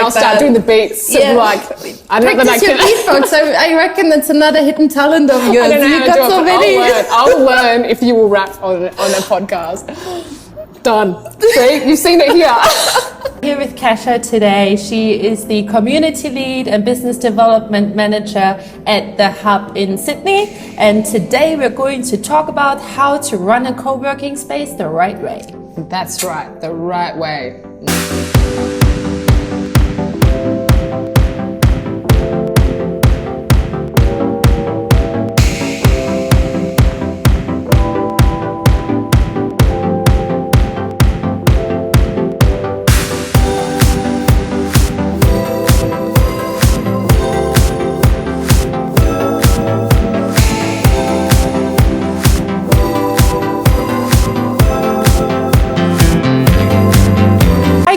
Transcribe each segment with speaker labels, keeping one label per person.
Speaker 1: I'll start doing the beats.
Speaker 2: Yeah.
Speaker 1: Like, I don't know that I
Speaker 2: Practice your beatbox. I reckon that's another hidden talent of yours.
Speaker 1: I don't know
Speaker 2: You
Speaker 1: how to
Speaker 2: got
Speaker 1: do
Speaker 2: so
Speaker 1: it,
Speaker 2: many.
Speaker 1: but I'll learn if you will rap on a podcast. Done. See, you've seen it here.
Speaker 2: Here with Kasia today. She is the community lead and business development manager at the Hub in Sydney. And today we're going to talk about how to run a co-working space the right way.
Speaker 1: That's right, the right way.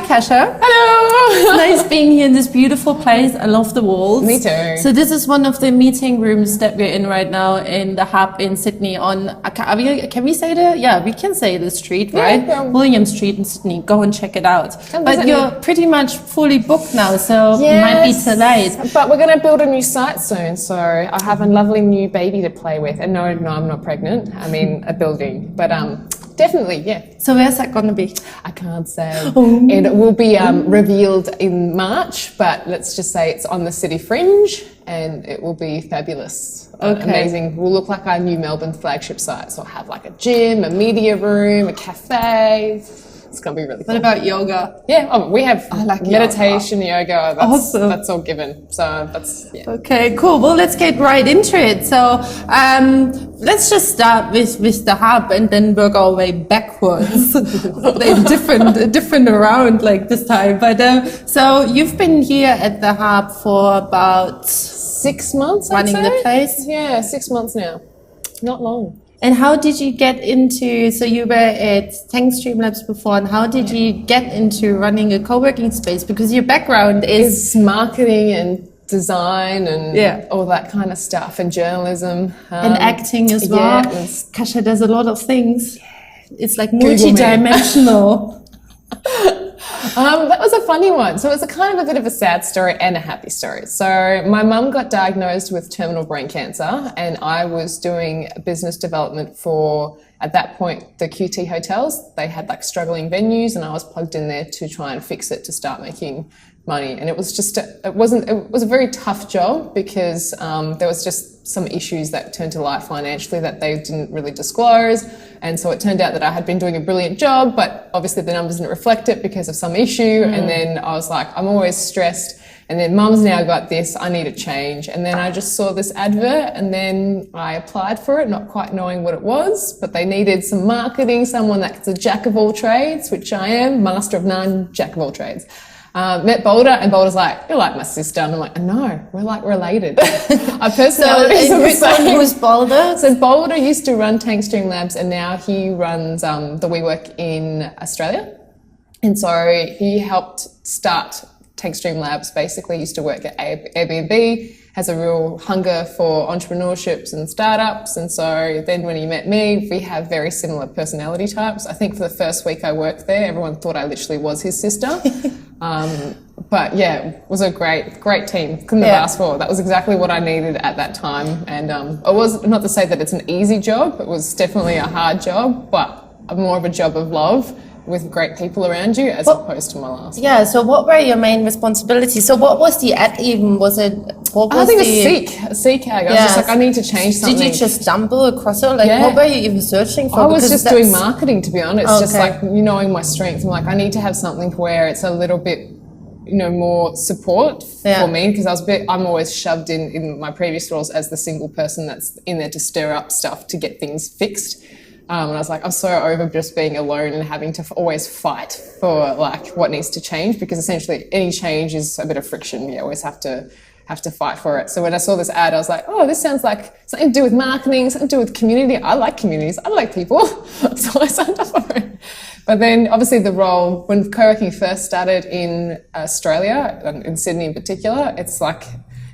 Speaker 2: Kasia.
Speaker 1: Hello.
Speaker 2: Nice being here in this beautiful place. I love the walls.
Speaker 1: Me too.
Speaker 2: So this is one of the meeting rooms that we're in right now in the Hub in Sydney on, can we say the, yeah, we can say the street, right?
Speaker 1: Yeah.
Speaker 2: William Street in Sydney. Go and check it out. But you're pretty much fully booked now, so it might be too late.
Speaker 1: But we're going to build a new site soon, so I have a lovely new baby to play with. And no, I'm not pregnant. I mean, a building. But definitely, yeah.
Speaker 2: So where's that going to be?
Speaker 1: I can't say. It will be revealed in March, but let's just say it's on the city fringe and it will be fabulous.
Speaker 2: Okay.
Speaker 1: Amazing. We'll look like our new Melbourne flagship site. So I'll have like a gym, a media room, a cafe. It's going to be really cool.
Speaker 2: What about yoga?
Speaker 1: Yeah, we have meditation, yoga. That's,
Speaker 2: awesome.
Speaker 1: That's all given. So that's, yeah.
Speaker 2: Okay, cool. Well, let's get right into it. So let's just start with the Hub and then work our way backwards. different around like this time. But so you've been here at the Hub for about
Speaker 1: 6 months,
Speaker 2: running the place?
Speaker 1: Yeah, 6 months now. Not long.
Speaker 2: And how did you get into, so you were at Tankstream Labs before, and how did you get into running a co-working space? Because your background is
Speaker 1: marketing and design and all that kind of stuff, and journalism.
Speaker 2: And acting as well.
Speaker 1: Yeah,
Speaker 2: Kasia does a lot of things. It's like multi-dimensional.
Speaker 1: That was a funny one. So it's a kind of a bit of a sad story and a happy story. So my mum got diagnosed with terminal brain cancer, and I was doing business development for, at that point, the QT hotels. They had like struggling venues, and I was plugged in there to try and fix it to start making money. And it was just, it was a very tough job because there was just some issues that turned to light financially that they didn't really disclose. And so it turned out that I had been doing a brilliant job, but obviously the numbers didn't reflect it because of some issue. And then I was like, I'm always stressed. And then mum's now got this, I need a change. And then I just saw this advert and then I applied for it, not quite knowing what it was, but they needed some marketing, someone that's a jack of all trades, which I am, master of none, jack of all trades. Met Boulder, and Boulder's like, you're like my sister. And I'm like, no, we're like related. Our personalities are the same.
Speaker 2: Who's Boulder?
Speaker 1: So Boulder used to run Tankstream Labs, and now he runs the WeWork in Australia. And so he helped start Tankstream Labs, basically used to work at Airbnb, has a real hunger for entrepreneurships and startups. And so then when he met me, we have very similar personality types. I think for the first week I worked there, everyone thought I literally was his sister. But yeah, it was a great team. Couldn't have asked for. That was exactly what I needed at that time. And it was, not to say that it's an easy job, it was definitely a hard job, but more of a job of love with great people around you as opposed to my last one.
Speaker 2: Yeah, so what were your main responsibilities? So what was the ad even? Was it, what was
Speaker 1: I think a Seek ad. I was just like, I need to change something.
Speaker 2: Did you just stumble across it? Like, what were you even searching for?
Speaker 1: I was just doing marketing, to be honest.
Speaker 2: Okay.
Speaker 1: Just like, knowing my strengths. I'm like, I need to have something where it's a little bit, more support for me, because I'm always shoved in my previous roles as the single person that's in there to stir up stuff to get things fixed. And I was like, I'm so over just being alone and having to always fight for like what needs to change, because essentially any change is a bit of friction. You always have to fight for it. So when I saw this ad, I was like, oh, this sounds like something to do with marketing, something to do with community. I like communities. I like people. So I signed up for it. But then obviously the role, when co-working first started in Australia, in Sydney in particular, it's like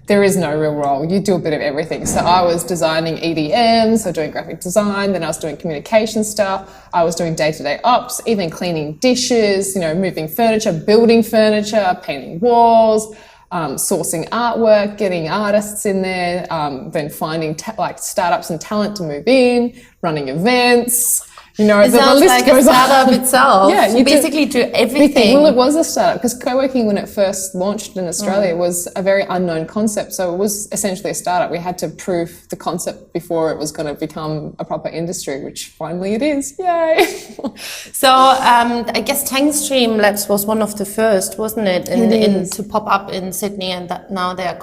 Speaker 1: there is no real role. You do a bit of everything. So I was designing EDM, so doing graphic design, then I was doing communication stuff, I was doing day-to-day ops, even cleaning dishes, moving furniture, building furniture, painting walls, sourcing artwork, getting artists in there, then finding startups and talent to move in, running events.
Speaker 2: It sounds like a startup itself. Yeah, you basically do everything.
Speaker 1: Well, it was a startup because co-working, when it first launched in Australia, was a very unknown concept. So it was essentially a startup. We had to prove the concept before it was going to become a proper industry, which finally it is. Yay!
Speaker 2: So I guess Tankstream Labs was one of the first, wasn't it, to pop up in Sydney, and that now there are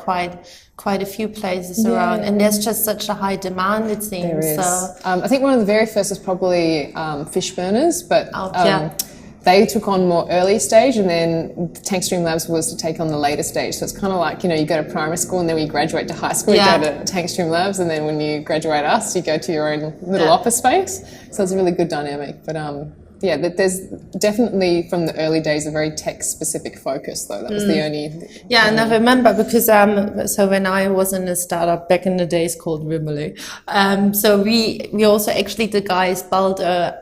Speaker 2: quite a few places around, and there's just such a high demand, it seems.
Speaker 1: There is.
Speaker 2: So.
Speaker 1: I think one of the very first was probably Fish Burners, but they took on more early stage, and then Tankstream Labs was to take on the later stage. So it's kind of like, you go to primary school, and then when you graduate to high school, you go to Tankstream Labs, and then when you graduate us, you go to your own little office space. So it's a really good dynamic. But there's definitely from the early days a very tech-specific focus, though. That was the only...
Speaker 2: Yeah, and I remember because so when I was in a startup back in the days called Rimmely, so we also actually, the guys, Balder,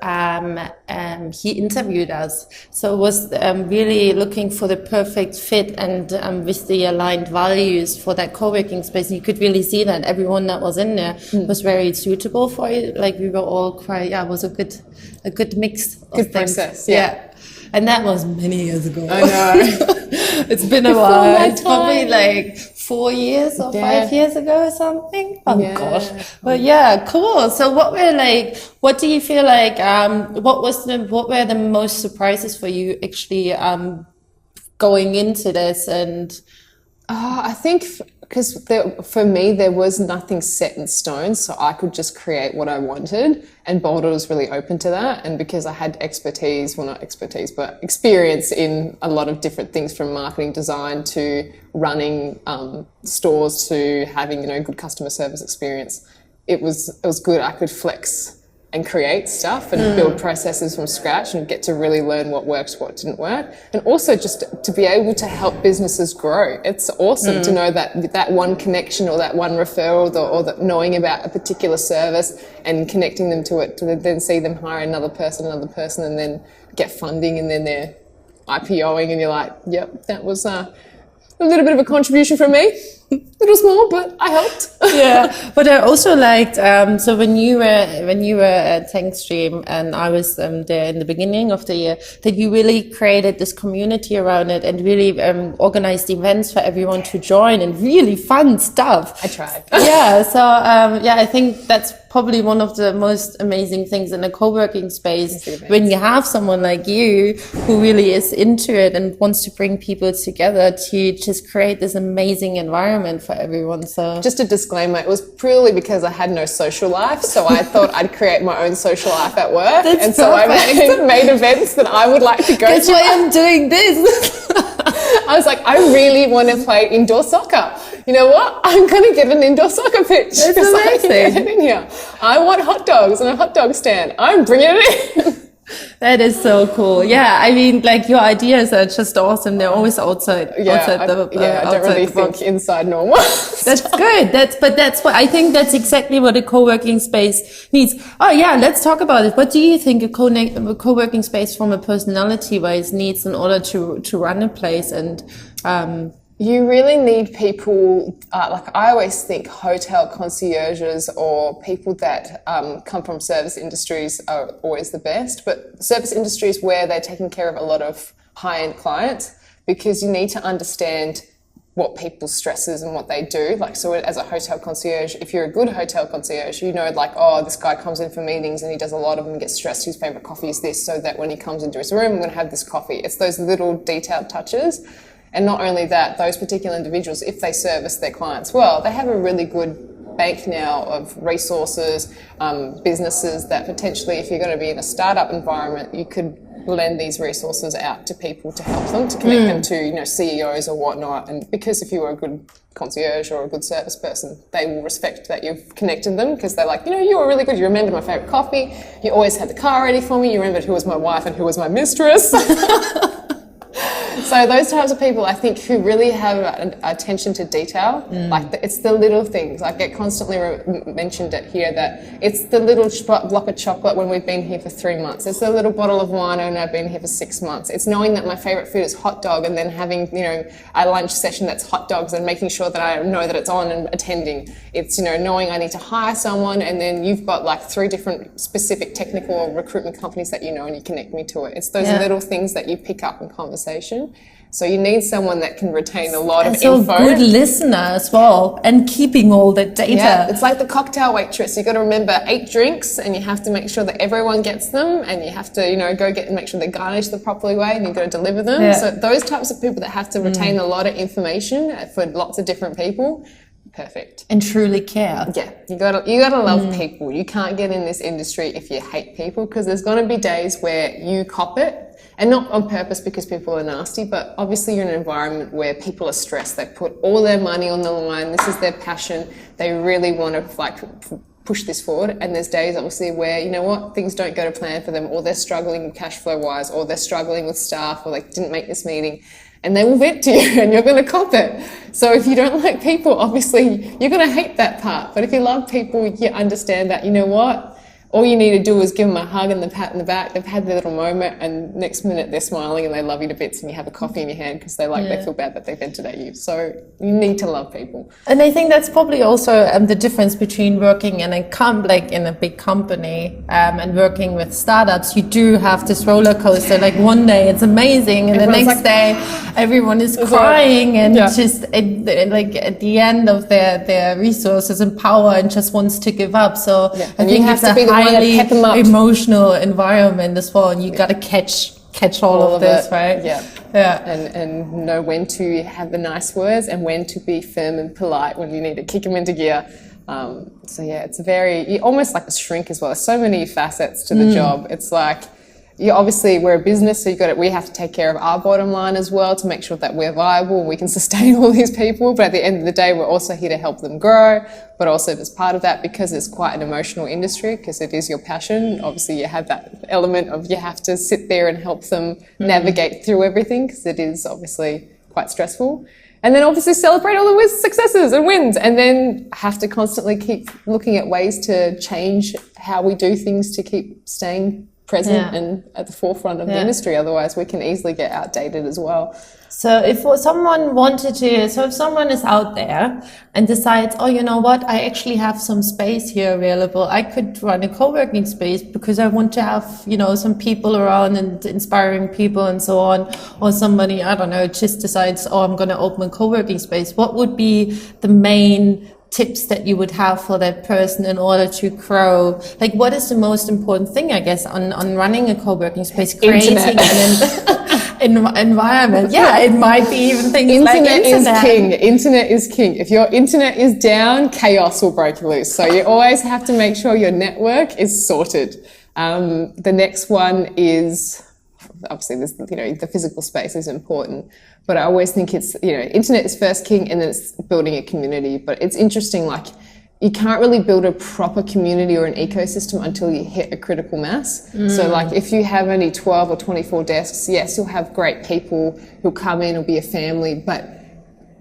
Speaker 2: he interviewed us. So it was really looking for the perfect fit and with the aligned values for that co-working space. And you could really see that everyone that was in there was very suitable for it. Like we were all quite, it was a good mix.
Speaker 1: Good process, yeah.
Speaker 2: And that was many years ago.
Speaker 1: I know.
Speaker 2: It's been a while. It's probably like 4 years or 5 years ago or something. Oh gosh. But cool. So what do you feel like, what were the most surprises for you actually going into this? And
Speaker 1: I think because for me, there was nothing set in stone, so I could just create what I wanted, and Boulder was really open to that. And because I had experience in a lot of different things, from marketing design to running stores to having, good customer service experience, it was good. I could flex and create stuff and build processes from scratch and get to really learn what worked, what didn't work. And also just to be able to help businesses grow. It's awesome to know that one connection or that one referral or that knowing about a particular service and connecting them to it, to then see them hire another person, and then get funding, and then they're IPOing, and you're like, yep, that was a little bit of a contribution from me. Little small, but I helped.
Speaker 2: Yeah, but I also liked, so when you were at Tankstream and I was there in the beginning of the year, that you really created this community around it and really organized events for everyone to join, and really fun stuff.
Speaker 1: I tried.
Speaker 2: Yeah, so I think that's probably one of the most amazing things in a co-working space, when you have someone like you who really is into it and wants to bring people together to just create this amazing environment for everyone. So
Speaker 1: just a disclaimer, it was purely because I had no social life, so I thought I'd create my own social life at work.
Speaker 2: That's
Speaker 1: so
Speaker 2: perfect.
Speaker 1: I made events that I would like to go to.
Speaker 2: That's why I'm doing this.
Speaker 1: I was like, I really want to play indoor soccer. You know what? I'm going to get an indoor soccer pitch.
Speaker 2: That's amazing.
Speaker 1: Get in here. I want hot dogs and a hot dog stand. I'm bringing it in.
Speaker 2: That is so cool. Yeah, I mean, like, your ideas are just awesome. They're always outside. I don't
Speaker 1: really think inside normal.
Speaker 2: That's good. That's what I think. That's exactly what a co-working space needs. Oh yeah, let's talk about it. What do you think a co-working space from a personality-wise needs in order to run a place? And
Speaker 1: you really need people, like I always think hotel concierges or people that come from service industries are always the best, but service industries where they're taking care of a lot of high-end clients, because you need to understand what people's stress is and what they do. Like, so as a hotel concierge, if you're a good hotel concierge, you know, like, oh, this guy comes in for meetings and he does a lot of them and gets stressed. His favorite coffee is this, so that when he comes into his room, I'm going to have this coffee. It's those little detailed touches. And not only that, those particular individuals, if they service their clients well, they have a really good bank now of resources, businesses that potentially, if you're going to be in a startup environment, you could lend these resources out to people to help them, to connect them to, you know, CEOs or whatnot. And because if you were a good concierge or a good service person, they will respect that you've connected them, because they're like, you know, you were really good. You remembered my favourite coffee. You always had the car ready for me. You remembered who was my wife and who was my mistress. So those types of people, I think, who really have an attention to detail, it's the little things. I get constantly mentioned it here that it's the little block of chocolate when we've been here for 3 months. It's the little bottle of wine when I've been here for 6 months. It's knowing that my favourite food is hot dog and then having, a lunch session that's hot dogs and making sure that I know that it's on and attending. It's, knowing I need to hire someone and then you've got like 3 different specific technical recruitment companies that and you connect me to it. It's those little things that you pick up in conversation. So you need someone that can retain a lot of info.
Speaker 2: So a good listener as well, and keeping all that data.
Speaker 1: Yeah, it's like the cocktail waitress. You've got to remember 8 drinks and you have to make sure that everyone gets them and you have to, go get and make sure they're garnished the properly way and you've got to deliver them. Yeah. So those types of people that have to retain a lot of information for lots of different people, perfect.
Speaker 2: And truly care.
Speaker 1: Yeah, you gotta love people. You can't get in this industry if you hate people, because there's going to be days where you cop it. And not on purpose because people are nasty, but obviously you're in an environment where people are stressed. They put all their money on the line. This is their passion. They really want to push this forward. And there's days obviously where, things don't go to plan for them, or they're struggling cash flow wise, or they're struggling with staff, or they didn't make this meeting. And they will vent to you and you're going to cop it. So if you don't like people, obviously you're going to hate that part. But if you love people, you understand that, all you need to do is give them a hug and the pat in the back. They've had their little moment, and next minute they're smiling and they love you to bits, and you have a coffee in your hand because they feel bad that they vented at you. So you need to love people.
Speaker 2: And I think that's probably also the difference between working in a big company and working with startups. You do have this roller coaster. Like one day it's amazing, and everyone's the next day everyone is crying and just at the end of their resources and power and just wants to give up. So I think it's a highly emotional environment as well, and you got to catch all of this, right?
Speaker 1: Yeah. And know when to have the nice words and when to be firm and polite when you need to kick them into gear. It's almost like a shrink as well. There's so many facets to the job. It's like, obviously we're a business, so we have to take care of our bottom line as well to make sure that we're viable and we can sustain all these people. But at the end of the day, we're also here to help them grow. But also as part of that, because it's quite an emotional industry, because it is your passion, obviously you have that element of you have to sit there and help them navigate through everything, because it is obviously quite stressful. And then obviously celebrate all the successes and wins, and then have to constantly keep looking at ways to change how we do things to keep staying present and at the forefront of the industry. Otherwise we can easily get outdated as well.
Speaker 2: So if someone is out there and decides, you know what, I actually have some space here available, I could run a co-working space because I want to have, some people around and inspiring people and so on, or somebody, I don't know, just decides, I'm going to open a co-working space. What would be the main tips that you would have for that person in order to grow? Like, what is the most important thing, I guess, on running a co-working space, creating an environment? Yeah, it might be even things like internet.
Speaker 1: Is king. Internet is king. If your internet is down, chaos will break loose. So you always have to make sure your network is sorted. The next one is, obviously, the physical space is important, but I always think it's, internet is first king, and then it's building a community. But it's interesting, you can't really build a proper community or an ecosystem until you hit a critical mass. So if you have only 12 or 24 desks, yes, you'll have great people who'll come in or be a family, but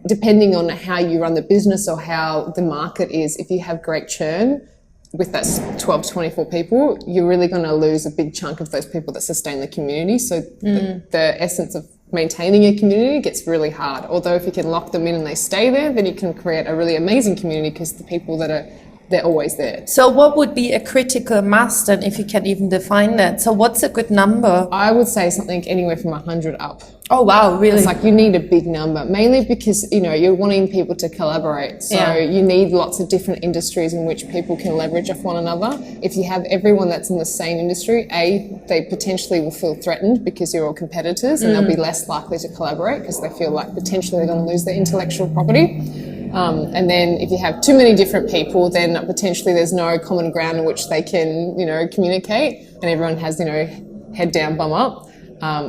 Speaker 1: depending on how you run the business or how the market is, if you have great churn with that 12 to 24 people, you're really going to lose a big chunk of those people that sustain the community. So the essence of maintaining a community gets really hard. Although if you can lock them in and they stay there, then you can create a really amazing community, because the people they're always there.
Speaker 2: So what would be a critical mass then, if you can even define that? So what's a good number?
Speaker 1: I would say something anywhere from 100 up.
Speaker 2: Oh, wow, really?
Speaker 1: It's you need a big number, mainly because, you're wanting people to collaborate. So you need lots of different industries in which people can leverage off one another. If you have everyone that's in the same industry, they potentially will feel threatened because you're all competitors, and they'll be less likely to collaborate because they feel like potentially they're going to lose their intellectual property. And then if you have too many different people, then potentially there's no common ground in which they can, communicate, and everyone has, head down, bum up.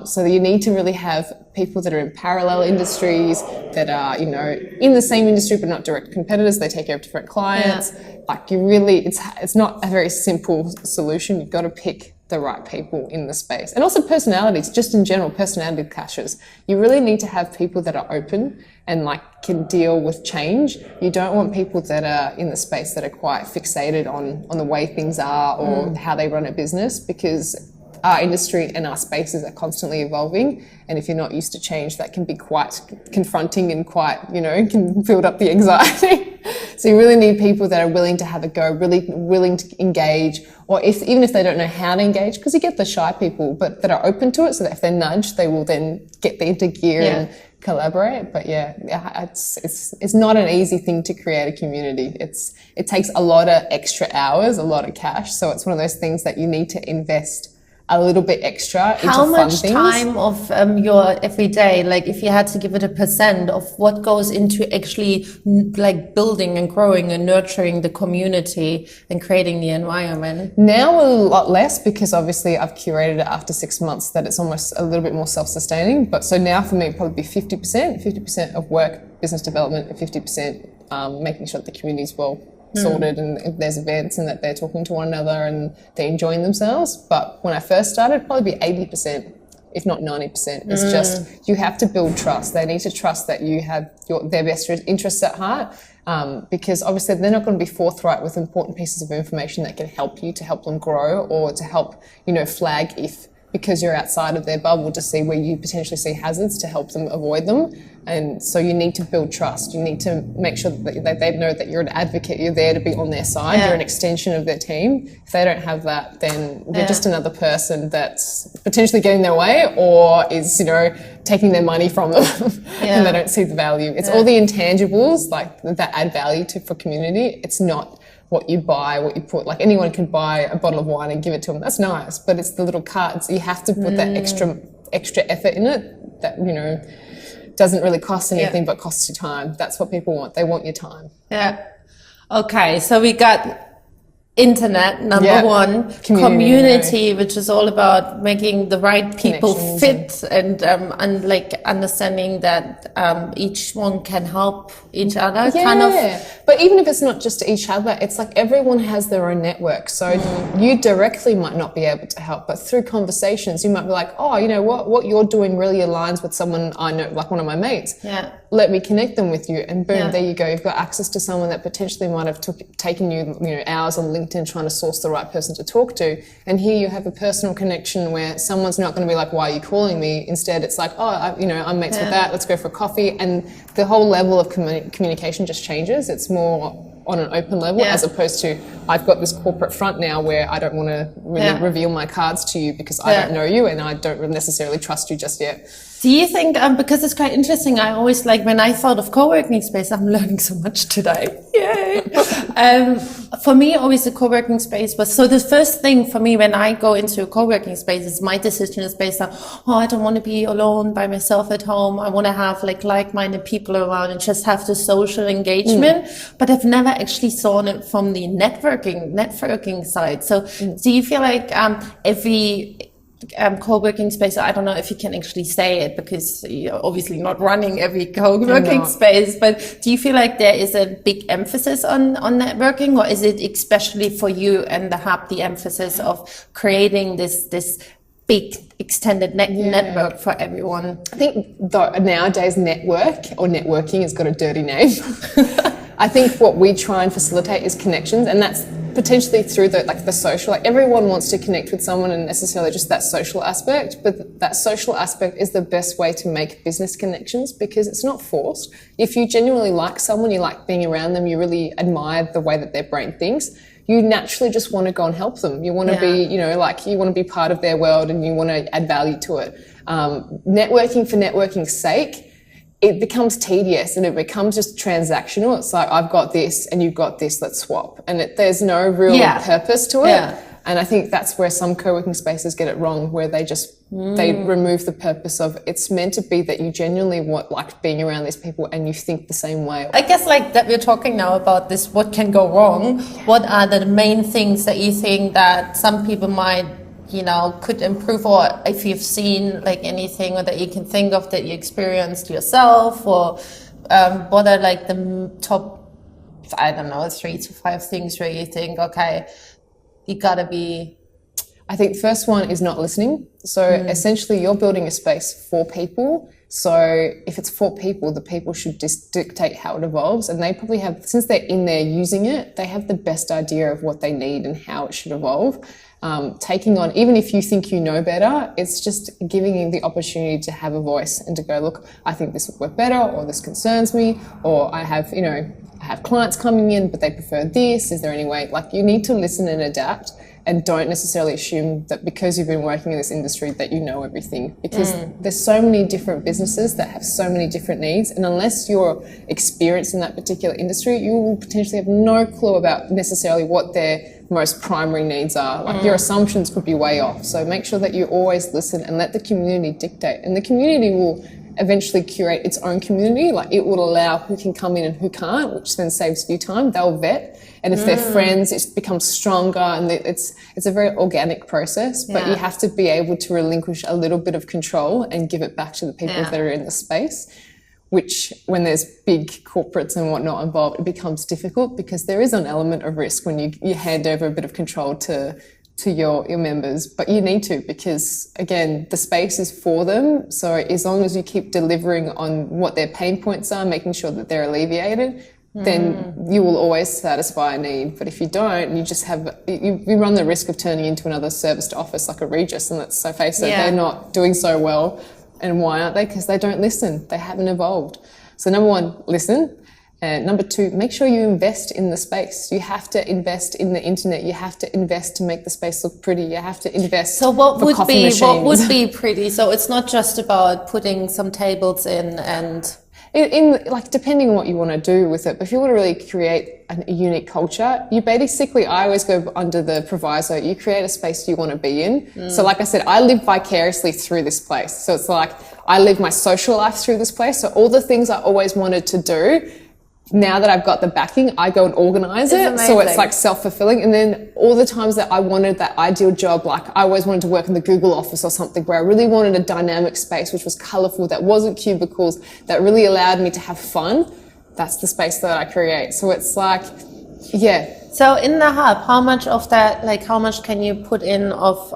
Speaker 1: So you need to really have people that are in parallel industries, that are, in the same industry but not direct competitors. They take care of different clients. It's not a very simple solution. You've got to pick the right people in the space. And also personalities, just in general, personality clashes. You really need to have people that are open and like can deal with change. You don't want people that are in the space that are quite fixated on the way things are or how they run a business, because our industry and our spaces are constantly evolving, and if you're not used to change, that can be quite confronting and quite, can build up the anxiety. So you really need people that are willing to have a go, really willing to engage, or even if they don't know how to engage, because you get the shy people, but that are open to it, so that if they're nudged, they will then get into gear and collaborate. But it's not an easy thing to create a community. It takes a lot of extra hours, a lot of cash, so it's one of those things that you need to invest a little bit extra into
Speaker 2: How
Speaker 1: fun
Speaker 2: much
Speaker 1: things.
Speaker 2: time of your everyday, like if you had to give it a percent of what goes into actually like building and growing and nurturing the community and creating the environment?
Speaker 1: Now a lot less, because obviously I've curated it after 6 months that it's almost a little bit more self-sustaining. But so now for me it'd probably be 50% of work, business development, and 50% making sure that the community is well sorted, and if there's events and that they're talking to one another and they're enjoying themselves. But when I first started, it'd probably be 80%, if not 90%. It's just, you have to build trust. They need to trust that you have their best interests at heart, because obviously they're not going to be forthright with important pieces of information that can help you, to help them grow, or to help, flag if, because you're outside of their bubble, to see where you potentially see hazards to help them avoid them. And so you need to build trust. You need to make sure that they know that you're an advocate, you're there to be on their side, you're an extension of their team. If they don't have that, then you're just another person that's potentially getting their way, or is, taking their money from them and they don't see the value. It's all the intangibles like that add value for community. It's not what you buy, what you put, like anyone can buy a bottle of wine and give it to them. That's nice, but it's the little cards. You have to put that extra effort in it that, doesn't really cost anything but costs you time. That's what people want. They want your time.
Speaker 2: Yeah. Okay. So we got internet, number one, community, which is all about making the right people fit and like understanding that each one can help each other, kind of.
Speaker 1: But even if it's not just each other, it's like everyone has their own network. So you directly might not be able to help, but through conversations, you might be like, oh, what you're doing really aligns with someone I know, like one of my mates.
Speaker 2: Yeah.
Speaker 1: Let me connect them with you, and boom, there you go. You've got access to someone that potentially might have taken you, hours on LinkedIn trying to source the right person to talk to. And here you have a personal connection where someone's not going to be like, why are you calling me? Instead, it's like, oh, I'm mates with that. Let's go for a coffee. And the whole level of communication just changes. It's more on an open level, as opposed to, I've got this corporate front now where I don't want to really reveal my cards to you because I don't know you and I don't necessarily trust you just yet.
Speaker 2: Do you think, because it's quite interesting, I always like, when I thought of co-working space, I'm learning so much today. Yay! For me, always the co-working space was, so the first thing for me when I go into a co-working space is my decision is based on, I don't want to be alone by myself at home. I want to have like-minded people around and just have the social engagement. But I've never actually seen it from the networking side. So do you feel like every co-working space, I don't know if you can actually say it because you're obviously not running every co-working space, but do you feel like there is a big emphasis on networking, or is it especially for you and the hub the emphasis of creating this big extended network for everyone?
Speaker 1: I think nowadays networking has got a dirty name. I think what we try and facilitate is connections, and that's potentially through the social. Like everyone wants to connect with someone, and necessarily just that social aspect. But that social aspect is the best way to make business connections because it's not forced. If you genuinely like someone, you like being around them, you really admire the way that their brain thinks, you naturally just want to go and help them. You want to be, you want to be part of their world, and you want to add value to it. Networking for networking's sake, it becomes tedious and it becomes just transactional. It's like, I've got this and you've got this, let's swap. And there's no real purpose to it. Yeah. And I think that's where some co-working spaces get it wrong, where they just, they remove the purpose of, it's meant to be that you genuinely want like being around these people and you think the same way.
Speaker 2: I guess like that we're talking now about this, what can go wrong? What are the main things that you think that some people might, could improve, or if you've seen like anything or that you can think of that you experienced yourself, or what are like the top, 3 to 5 things where you think, okay, you gotta be.
Speaker 1: I think first one is not listening. So essentially you're building a space for people. So if it's for people, the people should just dictate how it evolves. And they probably have, since they're in there using it, they have the best idea of what they need and how it should evolve. Taking on, even if you think you know better, it's just giving you the opportunity to have a voice and to go, look, I think this would work better, or this concerns me, or I have clients coming in, but they prefer this. Is there any way? Like, you need to listen and adapt, and don't necessarily assume that because you've been working in this industry that you know everything, because there's so many different businesses that have so many different needs, and unless you're experienced in that particular industry, you will potentially have no clue about necessarily what their most primary needs are. Like, your assumptions could be way off. So make sure that you always listen and let the community dictate, and the community will eventually curate its own community. Like, it will allow who can come in and who can't, which then saves you time. They'll vet, and if they're friends, it becomes stronger, and it's a very organic process. But you have to be able to relinquish a little bit of control and give it back to the people that are in the space, which, when there's big corporates and whatnot involved, it becomes difficult, because there is an element of risk when you hand over a bit of control to your members. But you need to, because again, the space is for them. So as long as you keep delivering on what their pain points are, making sure that they're alleviated, then you will always satisfy a need. But if you don't, you just have, you run the risk of turning into another serviced office like a Regis, and let's so face it, they're not doing so well. And why aren't they? Because they don't listen. They haven't evolved. So number one, listen. And number two, make sure you invest in the space. You have to invest in the internet. You have to invest to make the space look pretty. You have to invest.
Speaker 2: So what would be pretty? So it's not just about putting some tables in and...
Speaker 1: In like, depending on what you want to do with it, but if you want to really create a unique culture, you basically, I always go under the proviso, you create a space you want to be in. So like I said, I live vicariously through this place. So it's like, I live my social life through this place. So all the things I always wanted to do, now that I've got the backing, I go and organize it. Amazing. So it's like self-fulfilling. And then all the times that I wanted that ideal job, like I always wanted to work in the Google office or something, where I really wanted a dynamic space, which was colorful, that wasn't cubicles, that really allowed me to have fun. That's the space that I create. So it's like,
Speaker 2: So in the hub, how much of that, like how much can you put in of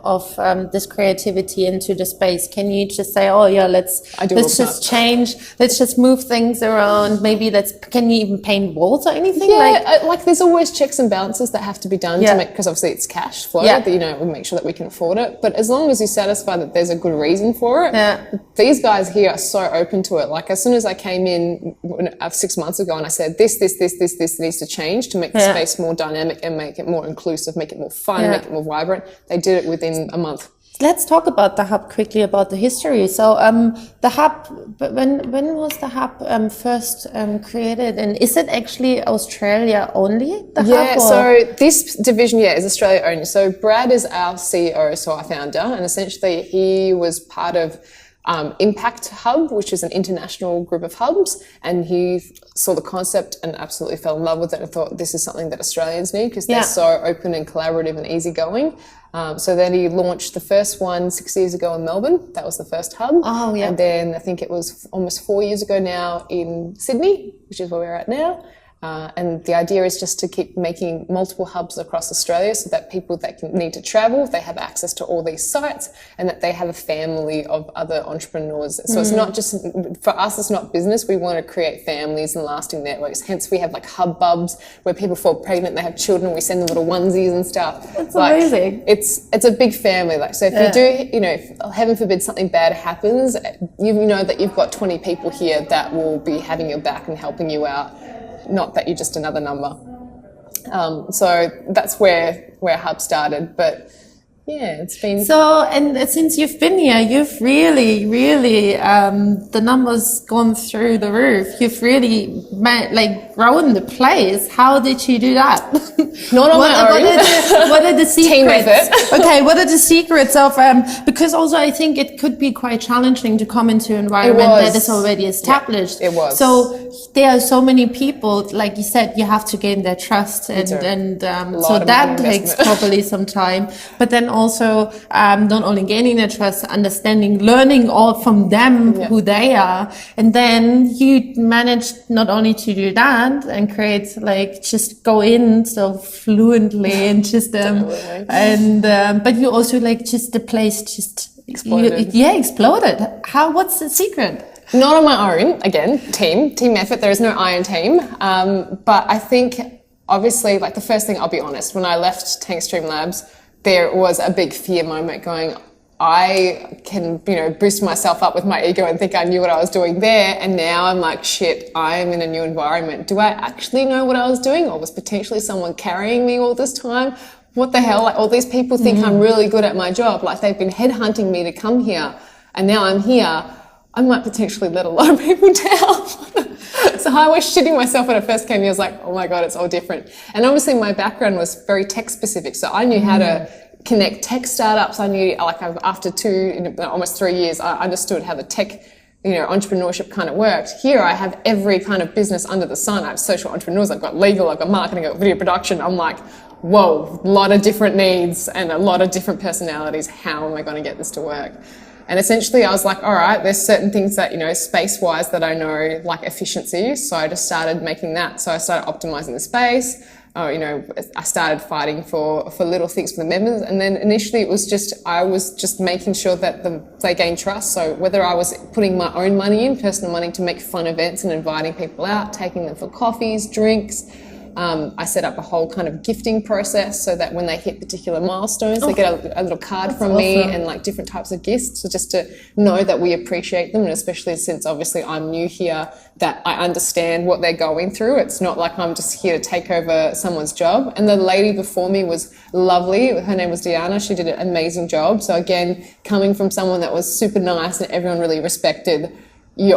Speaker 2: this creativity into the space? Can you just say, oh yeah, let's just change, let's just move things around. Maybe can you even paint walls or anything?
Speaker 1: Yeah, like there's always checks and balances that have to be done to make, because obviously it's cash flow, we make sure that we can afford it. But as long as you're satisfied that there's a good reason for it, these guys here are so open to it. Like, as soon as I came in 6 months ago and I said, this needs to change to make the space more dynamic and make it more inclusive, make it more fun, make it more vibrant. They did it within a month.
Speaker 2: Let's talk about the hub quickly, about the history. So the hub, when was the hub first created? And is it actually Australia only, the hub?
Speaker 1: So this division, is Australia only. So Brad is our CEO, so our founder, and essentially he was part of Impact Hub, which is an international group of hubs, and he saw the concept and absolutely fell in love with it and thought this is something that Australians need, because they're so open and collaborative and easygoing. So then he launched the first one 6 years ago in Melbourne. That was the first hub. And then I think it was almost 4 years ago now in Sydney, which is where we're at now. And the idea is just to keep making multiple hubs across Australia, so that people that need to travel, they have access to all these sites, and that they have a family of other entrepreneurs. So it's not just, for us, it's not business. We want to create families and lasting networks. Hence we have like hub bubs where people fall pregnant, they have children, we send them little onesies and stuff.
Speaker 2: That's amazing.
Speaker 1: It's a big family. Like, so if you do, if, heaven forbid, something bad happens, you know that you've got 20 people here that will be having your back and helping you out. Not that you're just another number. So that's where Hub started. But it's been...
Speaker 2: So, and since you've been here, you've really, the numbers gone through the roof. You've really grown the place. How did you do that?
Speaker 1: Not on my own.
Speaker 2: What are the secrets?
Speaker 1: Team effort.
Speaker 2: Okay, what are the secrets of, because also I think it could be quite challenging to come into an environment that is already established.
Speaker 1: Yeah, it was.
Speaker 2: So there are so many people, like you said, you have to gain their trust, and so that takes probably some time. But then also not only gaining their trust, understanding, learning all from them who they are. And then you managed not only to do that and create like just go in so fluently and just but you also like just the place just
Speaker 1: exploded.
Speaker 2: Exploded. What's the secret?
Speaker 1: Not on my own, again, team effort. There is no I in team. But I think, obviously, like the first thing, I'll be honest, when I left Tankstream Labs, there was a big fear moment going, I can, boost myself up with my ego and think I knew what I was doing there. And now I'm like, shit, I'm in a new environment. Do I actually know what I was doing? Or was potentially someone carrying me all this time? What the hell? Like, all these people think I'm really good at my job. Like, they've been headhunting me to come here. And now I'm here. I might potentially let a lot of people down. So I was shitting myself when I first came here. I was like, oh my God, it's all different. And obviously my background was very tech specific. So I knew how to connect tech startups. I knew, like, after almost 3 years, I understood how the tech, entrepreneurship kind of worked. Here I have every kind of business under the sun. I have social entrepreneurs, I've got legal, I've got marketing, I've got video production. I'm like, whoa, a lot of different needs and a lot of different personalities. How am I going to get this to work? And essentially I was like, all right, there's certain things that, space-wise that I know, like efficiency. So I just started making that. So I started optimizing the space. I started fighting for little things for the members. And then initially I was just making sure that they gained trust. So whether I was putting my own money in, personal money, to make fun events and inviting people out, taking them for coffees, drinks, I set up a whole kind of gifting process so that when they hit particular milestones, they get a little card from me and like different types of gifts. So just to know that we appreciate them, and especially since obviously I'm new here, that I understand what they're going through. It's not like I'm just here to take over someone's job. And the lady before me was lovely. Her name was Diana. She did an amazing job. So again, coming from someone that was super nice and everyone really respected, you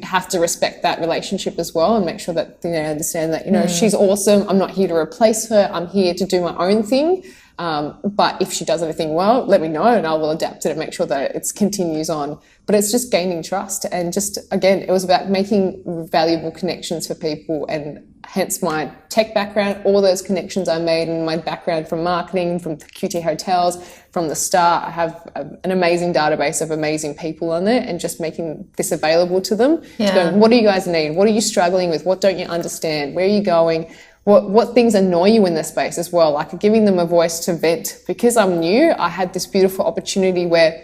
Speaker 1: have to respect that relationship as well and make sure that they understand that, she's awesome. I'm not here to replace her. I'm here to do my own thing. But if she does everything well, let me know and I will adapt it and make sure that it continues on. But it's just gaining trust, and just, again, it was about making valuable connections for people, and hence my tech background, all those connections I made, and my background from marketing, from QT Hotels, from the start. I have an amazing database of amazing people on there, and just making this available to them. To go, what do you guys need? What are you struggling with? What don't you understand? Where are you going? What things annoy you in this space as well? Like giving them a voice to vent. Because I'm new, I had this beautiful opportunity where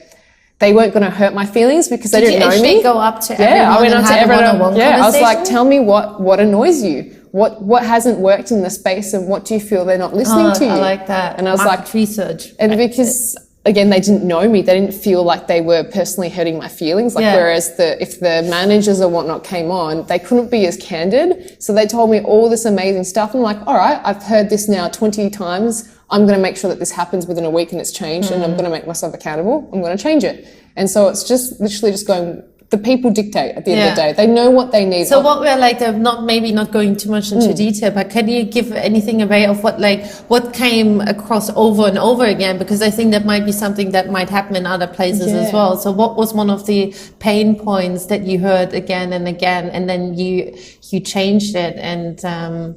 Speaker 1: they weren't going to hurt my feelings because they didn't know me.
Speaker 2: Did you actually go up to everyone?
Speaker 1: Yeah, I went up to everyone.
Speaker 2: Yeah,
Speaker 1: I was like, tell me what annoys you. What hasn't worked in the space, and what do you feel they're not listening to you?
Speaker 2: I like that.
Speaker 1: And I was like,
Speaker 2: research.
Speaker 1: And because, again, they didn't know me, they didn't feel like they were personally hurting my feelings. Whereas if the managers or whatnot came on, they couldn't be as candid. So they told me all this amazing stuff. I'm like, all right, I've heard this now 20 times. I'm going to make sure that this happens within a week and it's changed, and I'm going to make myself accountable. I'm going to change it. And so it's just literally just going, the people dictate at the end of the day. They know what they need.
Speaker 2: So what we're like, they're maybe not going too much into detail, but can you give anything away of what came across over and over again? Because I think that might be something that might happen in other places as well. So what was one of the pain points that you heard again and again, and then you changed it? And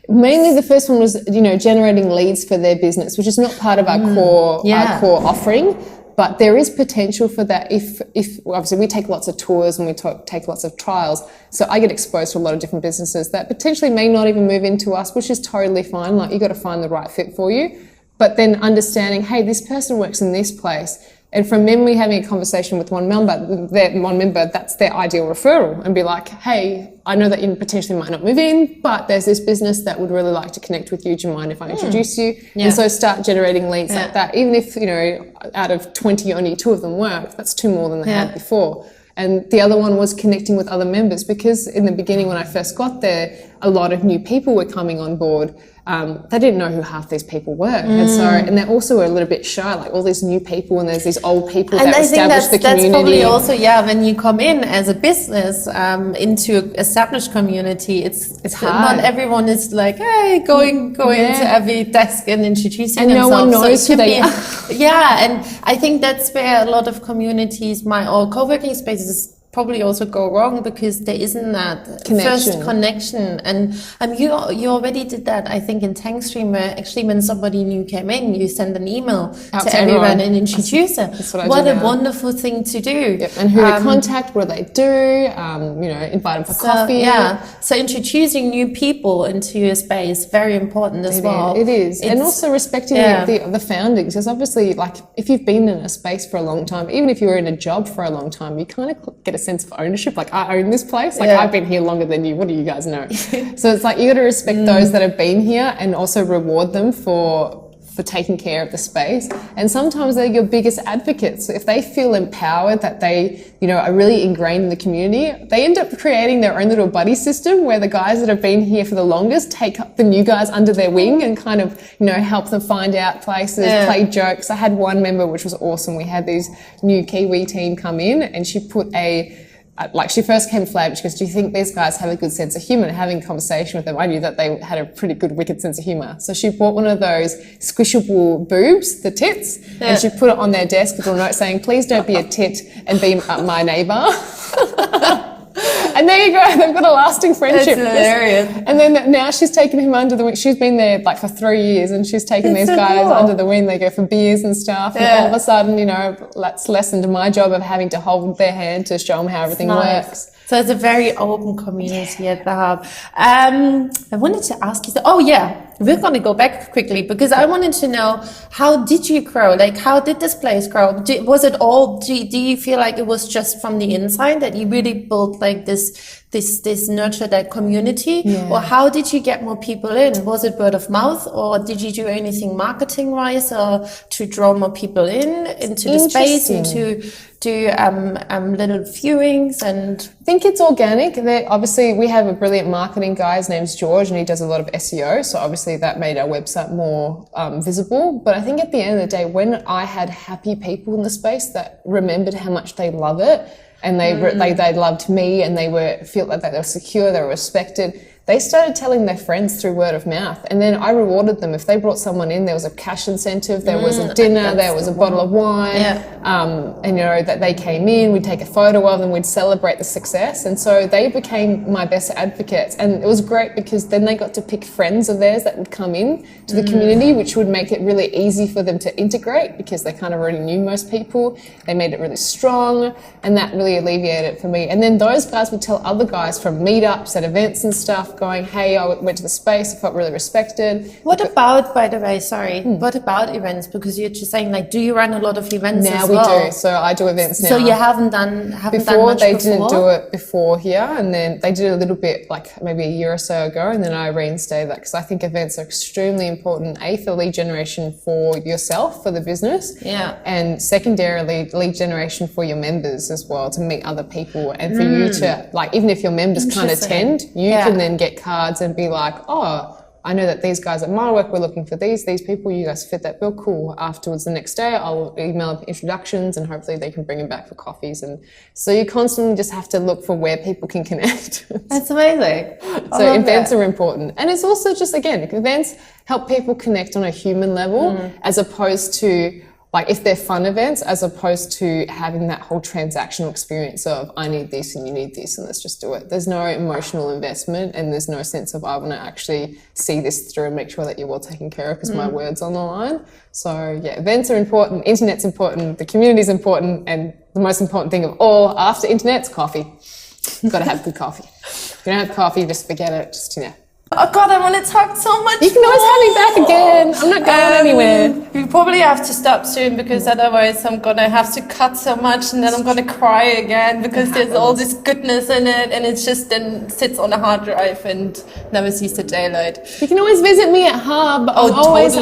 Speaker 1: mainly the first one was, generating leads for their business, which is not part of our core offering. But there is potential for that if obviously we take lots of tours and we take lots of trials. So I get exposed to a lot of different businesses that potentially may not even move into us, which is totally fine. Like, you got to find the right fit for you. But then understanding, hey, this person works in this place. And from me having a conversation with one member, that's their ideal referral, and be like, hey, I know that you potentially might not move in, but there's this business that would really like to connect with you. Do you mind if I introduce you? Yeah. And so start generating leads like that. Even if, out of 20, only 2 of them work, that's 2 more than they had before. And the other one was connecting with other members, because in the beginning when I first got there, a lot of new people were coming on board. They didn't know who half these people were. And they're also a little bit shy, like all these new people, and there's these old people that establish the community.
Speaker 2: And I think that's probably also, when you come in as a business into established community, it's hard. Not everyone is like, hey, going to every desk and introducing themselves.
Speaker 1: And no one knows who they are.
Speaker 2: Yeah, and I think that's where a lot of communities, or co-working spaces, probably also go wrong because there isn't that
Speaker 1: Connection.
Speaker 2: first connection. And you already did that, I think, in Tankstream, where actually when somebody new came in, you send an email to everyone and introduce them.
Speaker 1: That's what I
Speaker 2: What
Speaker 1: do
Speaker 2: a
Speaker 1: now.
Speaker 2: wonderful thing to do.
Speaker 1: Yep. And who to contact, what do they do, invite them for coffee.
Speaker 2: Yeah, so introducing new people into your space, very important as well.
Speaker 1: It is. And also respecting the foundings, because obviously, like, if you've been in a space for a long time, even if you were in a job for a long time, you kind of get a sense of ownership. Like, I own this place. Like, I've been here longer than you. What do you guys know? So it's like you got to respect those that have been here and also reward them for taking care of the space. And sometimes they're your biggest advocates. So if they feel empowered, that they, are really ingrained in the community, they end up creating their own little buddy system where the guys that have been here for the longest take up the new guys under their wing and kind of, help them find out places, play jokes. I had one member, which was awesome. We had these new Kiwi team come in and she put she first came flagged. She goes, do you think these guys have a good sense of humour? And having a conversation with them, I knew that they had a pretty good, wicked sense of humour. So she bought one of those squishable boobs, the tits, and she put it on their desk with a note saying, please don't be a tit and be my neighbour. And there you go, they've got a lasting friendship.
Speaker 2: That's hilarious.
Speaker 1: And then now she's taken him under the wing. She's been there for 3 years and she's taken these guys under the wing. They go for beers and stuff. And all of a sudden, that's lessened my job of having to hold their hand to show them how everything works.
Speaker 2: So it's a very open community at the Hub. I wanted to ask you, we're going to go back quickly because I wanted to know, how did you grow? Like, how did this place grow? Was it all, do you feel like it was just from the inside that you really built like this nurture that community? Or how did you get more people in? Was it word of mouth, or did you do anything marketing wise or to draw more people into the space, into do little viewings? And
Speaker 1: I think it's organic. Obviously, we have a brilliant marketing guy. His name's George, and he does a lot of SEO. So obviously, that made our website more visible. But I think at the end of the day, when I had happy people in the space that remembered how much they love it, and they loved me, and they felt like they were secure, they were respected, they started telling their friends through word of mouth. And then I rewarded them. If they brought someone in, there was a cash incentive, there was a dinner, there was a bottle of wine, and that they came in, we'd take a photo of them, we'd celebrate the success. And so they became my best advocates. And it was great because then they got to pick friends of theirs that would come in to the community, which would make it really easy for them to integrate because they kind of already knew most people. They made it really strong, and that really alleviated it for me. And then those guys would tell other guys from meetups at events and stuff, going, hey, I went to the space, I felt really respected.
Speaker 2: What about, by the way, what about events? Because you're just saying, like, do you run a lot of events
Speaker 1: now?
Speaker 2: As well?
Speaker 1: We do. So I do events now.
Speaker 2: So you haven't done much
Speaker 1: they didn't do it before here, and then they did it a little bit like maybe a year or so ago, and then I reinstated that because I think events are extremely important, for lead generation for yourself, for the business, and secondarily lead generation for your members as well, to meet other people, and for you to, like, even if your members can't attend, you can then get cards and be like, oh, I know that these guys at my work were looking for these people, you guys fit that bill, cool. Afterwards, the next day, I'll email introductions and hopefully they can bring them back for coffees. And so you constantly just have to look for where people can connect.
Speaker 2: That's amazing.
Speaker 1: So events are important. And it's also just, again, events help people connect on a human level as opposed to, like, if they're fun events, as opposed to having that whole transactional experience of I need this and you need this and let's just do it. There's no emotional investment and there's no sense of I want to actually see this through and make sure that you're well taken care of because my word's on the line. So events are important, internet's important, the community's important, and the most important thing of all after internet's coffee. You've got to have good coffee. If you don't have coffee, just forget it.
Speaker 2: Oh God, I want to talk so much.
Speaker 1: You can always have me back again. I'm not going anywhere.
Speaker 2: We probably have to stop soon because otherwise I'm going to have to cut so much and then I'm going to cry again because there's all this goodness in it and it's just then sits on a hard drive and never sees the daylight.
Speaker 1: You can always visit me at Hub. I'm always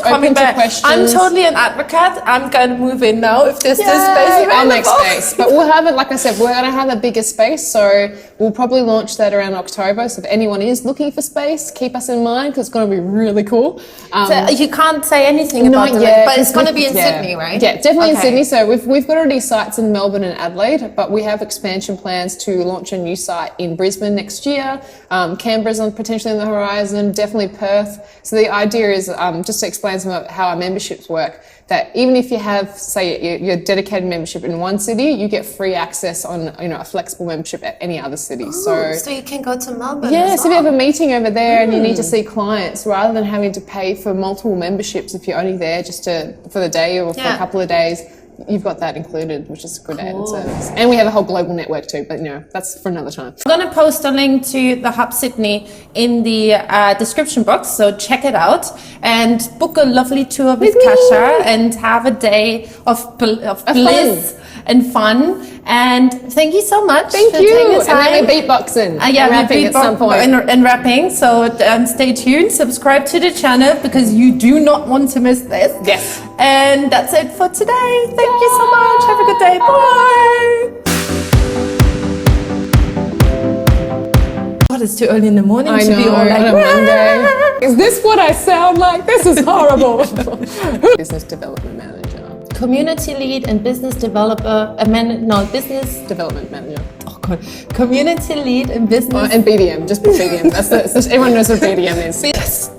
Speaker 1: open to questions.
Speaker 2: I'm totally an advocate. I'm going to move in now if there's this space available.
Speaker 1: I'll make space. But we'll have it, like I said, we're going to have a bigger space. So we'll probably launch that around October. So if anyone is looking for space, keep us in mind because it's going to be really cool.
Speaker 2: So you can't say anything about it, but it's going to be in Sydney, right?
Speaker 1: Yeah, definitely in Sydney. So we've got already sites in Melbourne and Adelaide, but we have expansion plans to launch a new site in Brisbane next year. Canberra's potentially on the horizon, definitely Perth. So the idea is, just to explain some of how our memberships work. that even if you have, say, your dedicated membership in one city, you get free access on, a flexible membership at any other city.
Speaker 2: So you can go to Melbourne.
Speaker 1: Yeah, so if you have a meeting over there and you need to see clients, rather than having to pay for multiple memberships if you're only there just for the day or for a couple of days, you've got that included, which is a good added service. And we have a whole global network too, but that's for another time.
Speaker 2: I'm going to post a link to the Hub Sydney in the description box, so check it out and book a lovely tour with Kasia and have a day of bliss and fun. And thank you so much.
Speaker 1: Thank you. And then we're beatboxing.
Speaker 2: Rapping
Speaker 1: at some point.
Speaker 2: And rapping. So stay tuned. Subscribe to the channel because you do not want to miss this.
Speaker 1: Yes.
Speaker 2: And that's it for today. Thank you so much. Have a good day. Bye. God, it's too early in the morning to be all like,
Speaker 1: on a Monday. Is this what I sound like? This is horrible. Business development manager.
Speaker 2: Community lead and business developer, business
Speaker 1: development manager.
Speaker 2: Oh God, community lead and business.
Speaker 1: And BDM, just put BDM. Everyone knows what BDM is.
Speaker 2: Yes.